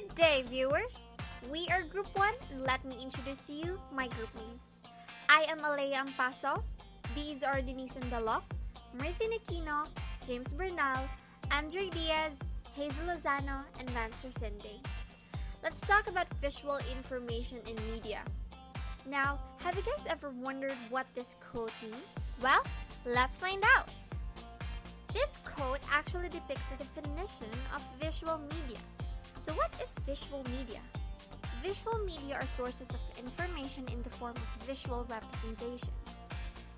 Good day, viewers! We are Group 1, and let me introduce to you my group mates. I am Aleya Ampaso. These are Denise Andaloc, Myrthynn Aquino, James Bernal, Andrey Diaz, Hazel Lozano, and Vance Torcende. Let's talk about visual information in media. Now, have you guys ever wondered what this quote means? Well, let's find out! This quote actually depicts a definition of visual media. So what is visual media? Visual media are sources of information in the form of visual representations.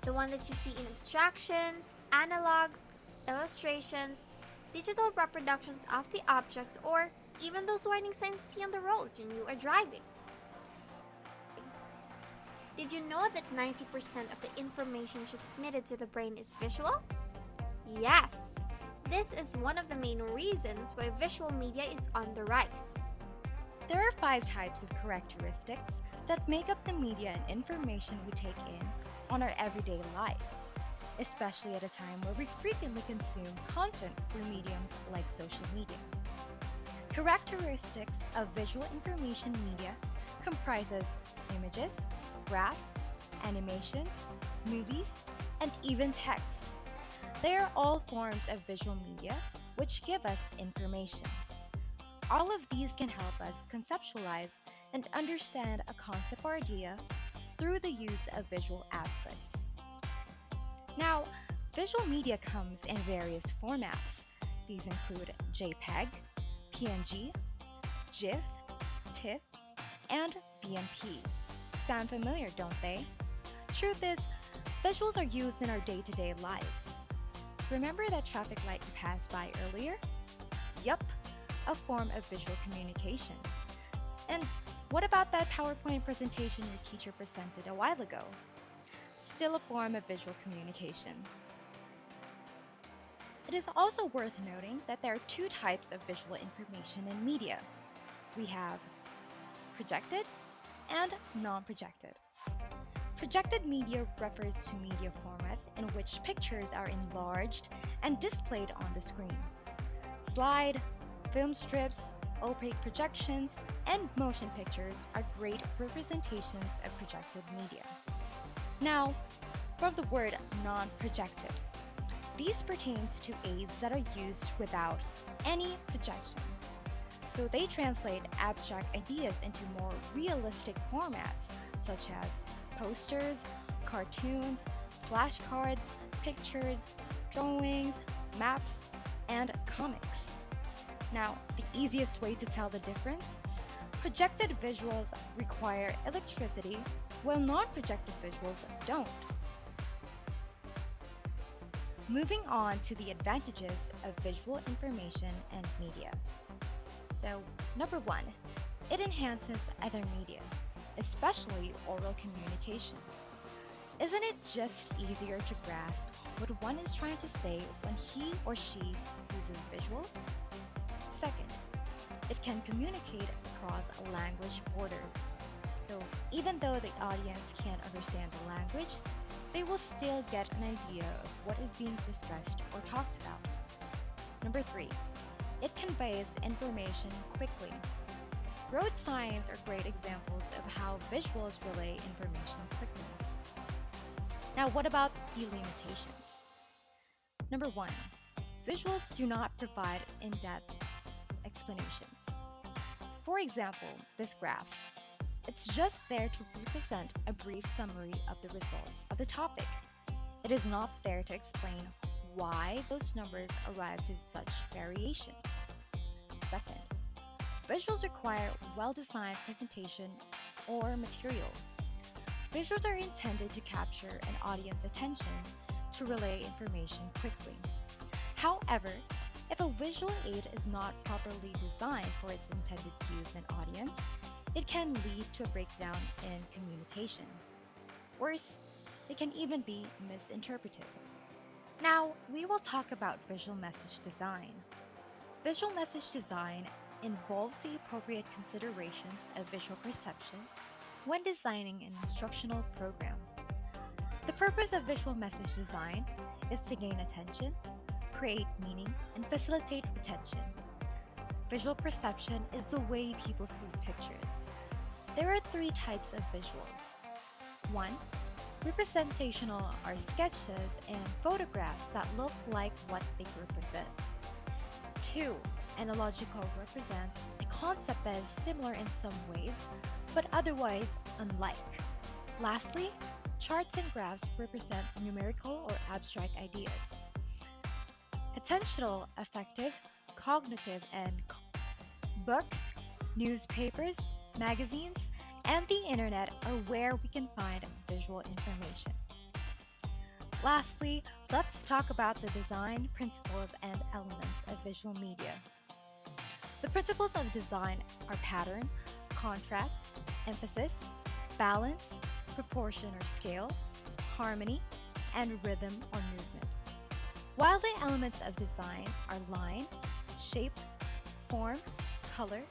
The one that you see in abstractions, analogs, illustrations, digital reproductions of the objects, or even those warning signs you see on the roads when you are driving. Did you know that 90% of the information transmitted to the brain is visual? Yes! This is one of the main reasons why visual media is on the rise. There are 5 types of characteristics that make up the media and information we take in on our everyday lives, especially at a time where we frequently consume content through mediums like social media. Characteristics of visual information media comprises images, graphs, animations, movies, and even text. They are all forms of visual media which give us information. All of these can help us conceptualize and understand a concept or idea through the use of visual outputs. Now, visual media comes in various formats. These include JPEG, PNG, GIF, TIFF, and BMP. Sound familiar, don't they? Truth is, visuals are used in our day-to-day lives. Remember that traffic light you passed by earlier? Yup, a form of visual communication. And what about that PowerPoint presentation your teacher presented a while ago? Still a form of visual communication. It is also worth noting that there are 2 types of visual information in media. We have projected and non-projected. Projected media refers to media formats in which pictures are enlarged and displayed on the screen. Slide, film strips, opaque projections, and motion pictures are great representations of projected media. Now, from the word non-projected, these pertains to aids that are used without any projection. So they translate abstract ideas into more realistic formats, such as posters, cartoons, flashcards, pictures, drawings, maps, and comics. Now, the easiest way to tell the difference? Projected visuals require electricity, while non-projected visuals don't. Moving on to the advantages of visual information and media. So, number 1, it enhances other media, especially oral communication. Isn't it just easier to grasp what one is trying to say when he or she uses visuals? Second, it can communicate across language borders. So even though the audience can't understand the language, they will still get an idea of what is being discussed or talked about. Number 3, it conveys information quickly. Road signs are great examples of how visuals relay information quickly. Now, what about the limitations? Number 1, visuals do not provide in-depth explanations. For example, this graph. It's just there to represent a brief summary of the results of the topic. It is not there to explain why those numbers arrived to such variations. Second, visuals require well-designed presentation or material. Visuals are intended to capture an audience's attention to relay information quickly. However, if a visual aid is not properly designed for its intended use and audience, it can lead to a breakdown in communication. Worse, it can even be misinterpreted. Now, we will talk about visual message design. Visual message design involves the appropriate considerations of visual perceptions when designing an instructional program. The purpose of visual message design is to gain attention, create meaning, and facilitate retention. Visual perception is the way people see pictures. There are three types of visuals. 1. Representational are sketches and photographs that look like what they represent. 2. Analogical represents a concept that is similar in some ways, but otherwise unlike. Lastly, charts and graphs represent numerical or abstract ideas. Attentional, affective, cognitive, and books, newspapers, magazines, and the internet are where we can find visual information. Lastly, let's talk about the design principles and elements of visual media. The principles of design are pattern, contrast, emphasis, balance, proportion or scale, harmony, and rhythm or movement. While the elements of design are line, shape, form, color,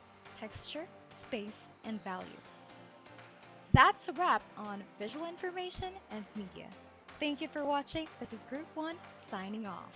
texture, space, and value. That's a wrap on visual information and media. Thank you for watching. This is Group 1 signing off.